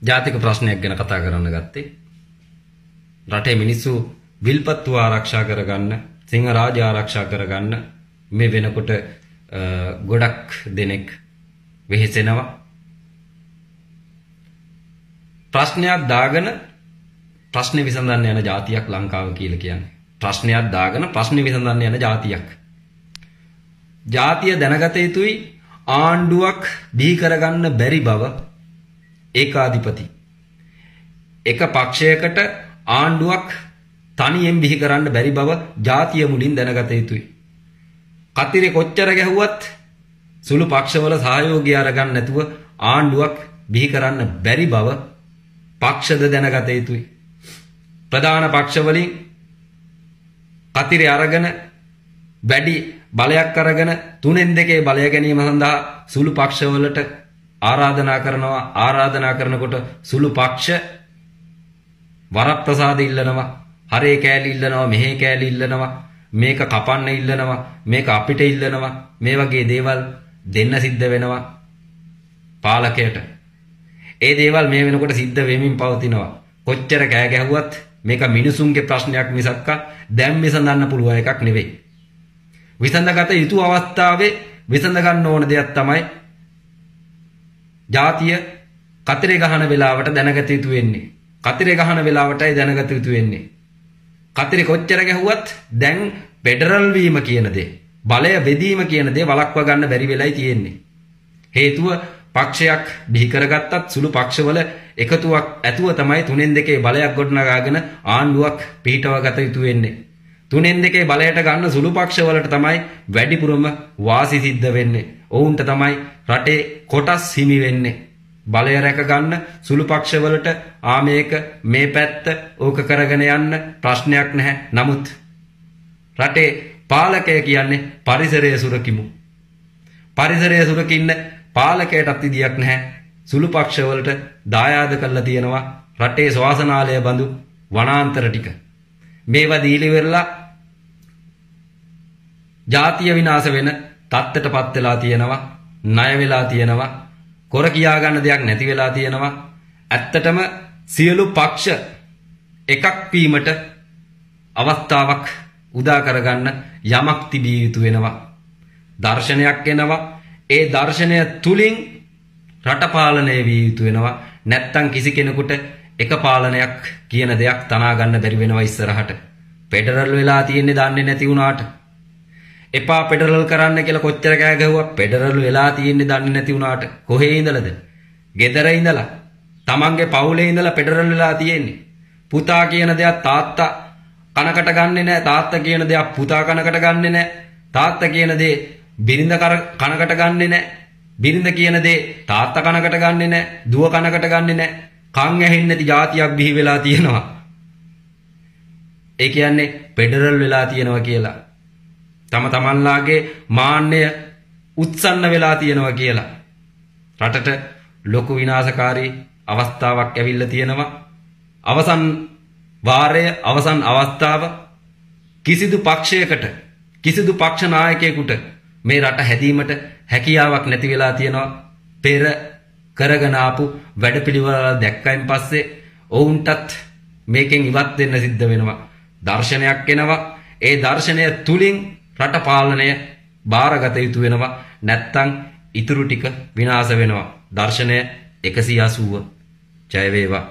ජාතික ප්‍රශ්නයක් ගැන කතා කරන්න ගත්තේ. රටේ මිනිස්සු විල්පත්තු ආරක්ෂා කරගන්න, සිංහ රාජ්‍ය ආරක්ෂා කරගන්න මේ වෙනකොට ගොඩක් දෙනෙක් වෙහෙසෙනවා. ප්‍රශ්නයක් දාගෙන ප්‍රශ්නේ විසඳන්න යන ජාතියක් ලංකාව කියලා කියන්නේ. ප්‍රශ්නයක් දාගෙන ප්‍රශ්නේ විසඳන්න යන ජාතියක්. ජාතිය දැනගත යුතුයි ආණ්ඩුවක් බිහි කරගන්න බැරි බව. ඒකාධිපති එක පක්ෂයකට ආණ්ඩුවක් තනියෙන් බිහි කරන්න බැරි බව ජාතිය මුලින් දැනගත යුතුයි. කතිරේ කොච්චර ගැහුවත් සුළු පක්ෂවල සහයෝගය අරගන්න නැතුව ආණ්ඩුවක් බිහි කරන්න බැරි බව පක්ෂද දැනගත යුතුයි. ප්‍රධාන පක්ෂ වලින් කතිරේ අරගෙන වැඩි බලයක් අරගෙන 3-2 බලය ගැනීම සඳහා සුළු පක්ෂවලට ආරාධනා කරනකොට සුළු පක්ෂ වරප්‍රසාද ඉල්ලනවා, හරේ කෑලි ඉල්ලනවා, මෙහේ කෑලි ඉල්ලනවා, මේක කපන්න ඉල්ලනවා, මේක අපිට ඉල්ලනවා. මේ වගේ දේවල් දෙන්න සිද්ධ වෙනවා පාලකයට. ඒ දේවල් මේ වෙනකොට සිද්ධ වෙමින් පවතිනවා. කොච්චර කෑ ගැහුවත් මේක මිනිසුන්ගේ ප්‍රශ්නයක් මිසක්ක දැන් විසඳන්න පුළුවන් එකක් නෙවෙයි. විසඳගත යුතු අවස්ථාවේ විසඳ ගන්න ඕන දෙයක් තමයි ජාතිය කතරේ ගහන වෙලාවට දැනගත යුතු වෙන්නේ. කතරේ ගහන වෙලාවටයි දැනගත යුතු වෙන්නේ. කතරේ කොච්චර ගැහුවත් දැන් ෆෙඩරල් වීම කියන දේ, බලය බෙදීම කියන දේ වළක්වා ගන්න බැරි වෙලයි තියෙන්නේ. හේතුව පක්ෂයක් බිහි කරගත්තත් සුළු පක්ෂවල එකතුවක් ඇතුව තමයි 3-2 බලයක් ගොඩනගාගෙන ආණ්ඩුවක් පිහිටව ගත යුතු වෙන්නේ. 3-2 බලයට ගන්න සුළු පක්ෂවලට තමයි වැඩිපුරම වාසි සිද්ධ වෙන්නේ. ඔවුන්ට තමයි රටේ කොටස් හිමි වෙන්නේ. බලය රැක ගන්න සුළු පක්ෂවලට මේක මේ පැත්ත ඕක කරගෙන යන්න ප්‍රශ්නයක් නැහැ. නමුත් රටේ පාලකය කියන්නේ පරිසරය සුරකිමු. පරිසරය සුරකින්න පාලකයටත් ඉදියක් නැහැ. සුළු පක්ෂවලට දායාද කරලා තියෙනවා රටේ ශ්වාසනාලය බඳු වනාන්තර ටික. මේවා දීලිවෙරලා ජාතිය විනාශ වෙන තත්ත්වයටපත් වෙලා තියෙනවා, ණය වෙලා තියෙනවා, කොර කියා ගන්න දෙයක් නැති වෙලා තියෙනවා. ඇත්තටම සියලු පක්ෂ එකක් වීමට අවස්ථාවක් උදා කරගන්න යමක් තිබිය යුතු වෙනවා. දර්ශනයක් එනවා. ඒ දර්ශනය තුලින් රට පාලනය විය යුතු වෙනවා. නැත්තම් කිසි කෙනෙකුට එක පාලනයක් කියන දෙයක් තනා ගන්න බැරි වෙනවා ඉස්සරහට. ෆෙඩරල් වෙලා තියෙන්නේ දන්නේ නැති වුණාට. එපා ෆෙඩරල් කරන්න කියලා කොච්චර කෑ ගැහුවා ෆෙඩරල් වෙලා තියෙන්නේ දන්නේ නැති වුණාට. කොහේ ඉඳලාද? ගෙදර ඉඳලා. තමන්ගේ පවුලේ ඉඳලා ෆෙඩරල් වෙලා තියෙන්නේ. පුතා කියන දෙයක් තාත්තා කනකට ගන්නෙ නැහැ. තාත්තා කියන දෙයක් පුතා කනකට ගන්නෙ නැහැ. තාත්තා කියන දේ බිරිඳ කනකට ගන්නෙ නැහැ. බිරිඳ කියන දේ තාත්තා කනකට ගන්නෙ නැහැ. දුව කනකට ගන්නෙ නැහැ. කන් ඇහෙන්නේ නැති જાතියක් බිහි වෙලා තියෙනවා. ඒ කියන්නේ ෆෙඩරල් වෙලා තියෙනවා කියලා. තමන්ලාගේ මාන්නය උත්සන්න වෙලා තියෙනවා කියලා. රටට ලොකු විනාශකාරී අවස්ථාවක් ඇවිල්ලා තියෙනවා. අවසන් වාරය, අවසන් අවස්ථාව කිසිදු පක්ෂයකට, කිසිදු පක්ෂ නායකයෙකුට මේ රට හැදීමට හැකියාවක් නැති වෙලා තියෙනවා. පෙර කරගෙන ආපු වැඩපිළිවෙල දැක්කයින් පස්සේ ඔවුන්ටත් මේකෙන් ඉවත් වෙන්න සිද්ධ වෙනවා. දර්ශනයක් එනවා. ඒ දර්ශනය තුලින් රට පාලනය බාරගත යුතු වෙනවා. නැත්තම් ඉතුරු ටික විනාශ වෙනවා. දර්ශනය 180 ජය වේවා.